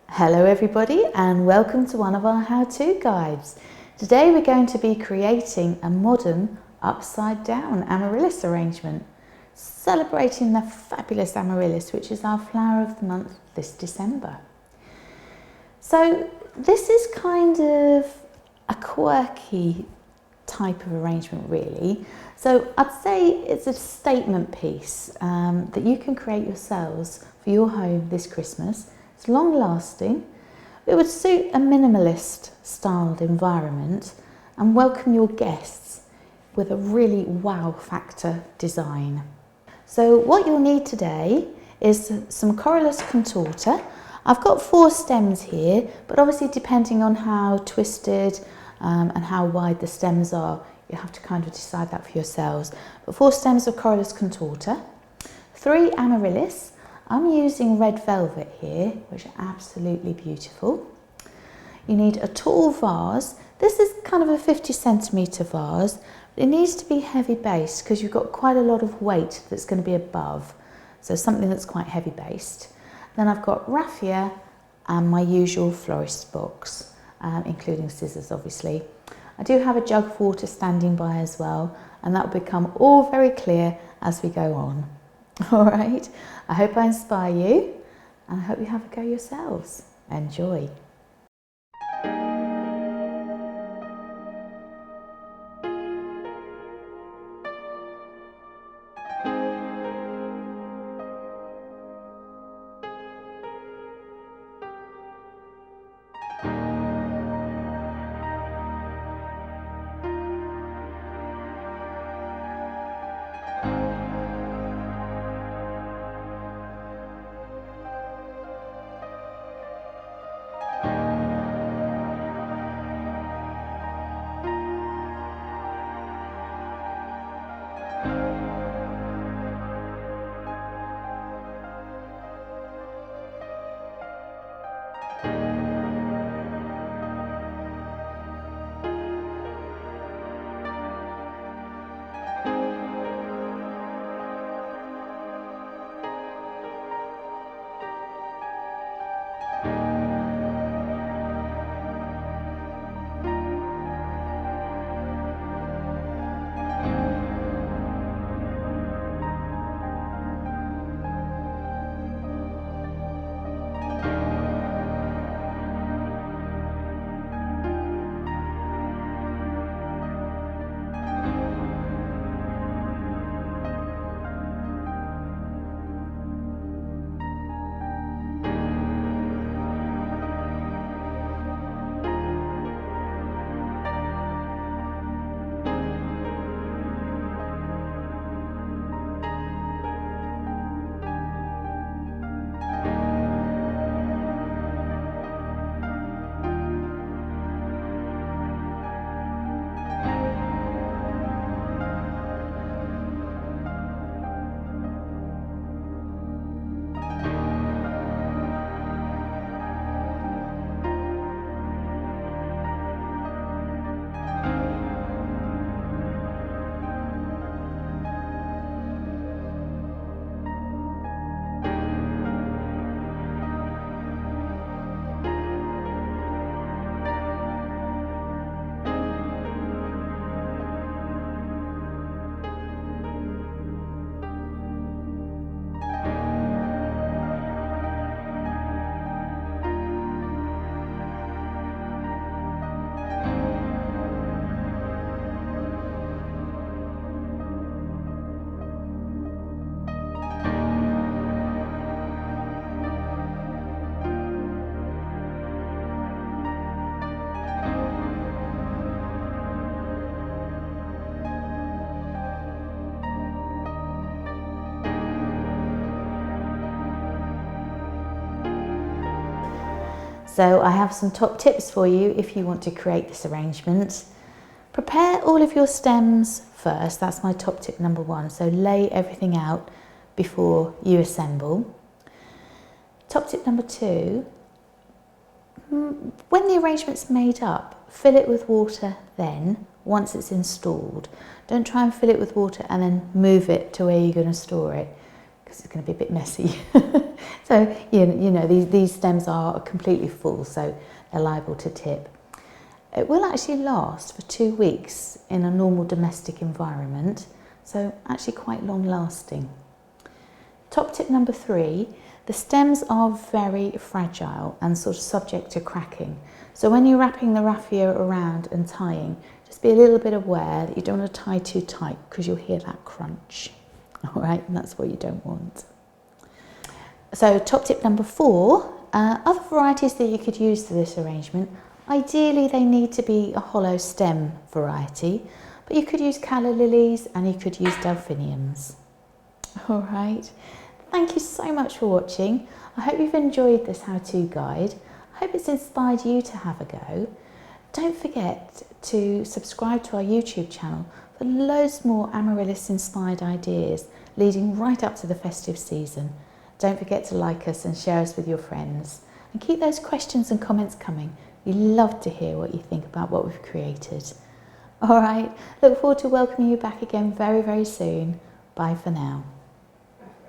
Hello everybody and welcome to one of our how-to guides. Today we're going to be creating a modern upside down amaryllis arrangement, celebrating the fabulous amaryllis, which is our flower of the month this December. So this is kind of a quirky type of arrangement really. So I'd say it's a statement piece that you can create yourselves for your home this Christmas. It's long lasting. It would suit a minimalist styled environment and welcome your guests with a really wow factor design. So what you'll need today is some Corylus Contorta. I've got 4 stems here, but obviously depending on how twisted and how wide the stems are, you have to kind of decide that for yourselves. But 4 stems of Corylus Contorta, 3 Amaryllis. I'm using red velvet here, which are absolutely beautiful. You need a tall vase. This is kind of a 50cm vase. It needs to be heavy based because you've got quite a lot of weight that's going to be above. So something that's quite heavy based. Then I've got Raffia and my usual Florist box, including scissors obviously. I do have a jug of water standing by as well, and that will become all very clear as we go on. All right, I hope I inspire you and I hope you have a go yourselves. Enjoy. So I have some top tips for you if you want to create this arrangement. Prepare all of your stems first, that's my top tip number 1. So lay everything out before you assemble. Top tip number 2, when the arrangement's made up, fill it with water then, once it's installed. Don't try and fill it with water and then move it to where you're going to store it, because it's going to be a bit messy. So, these stems are completely full, so they're liable to tip. It will actually last for 2 weeks in a normal domestic environment, so actually quite long lasting. Top tip number 3, the stems are very fragile and sort of subject to cracking. So when you're wrapping the raffia around and tying, just be a little bit aware that you don't want to tie too tight because you'll hear that crunch. All right, and that's what you don't want. So top tip number 4, other varieties that you could use for this arrangement, ideally they need to be a hollow stem variety, but you could use calla lilies and you could use delphiniums. All right, thank you so much for watching. I hope you've enjoyed this how-to guide. I hope it's inspired you to have a go. Don't forget to subscribe to our YouTube channel for loads more Amaryllis inspired ideas leading right up to the festive season. Don't forget to like us and share us with your friends. And keep those questions and comments coming. We love to hear what you think about what we've created. All right, look forward to welcoming you back again very, very soon. Bye for now.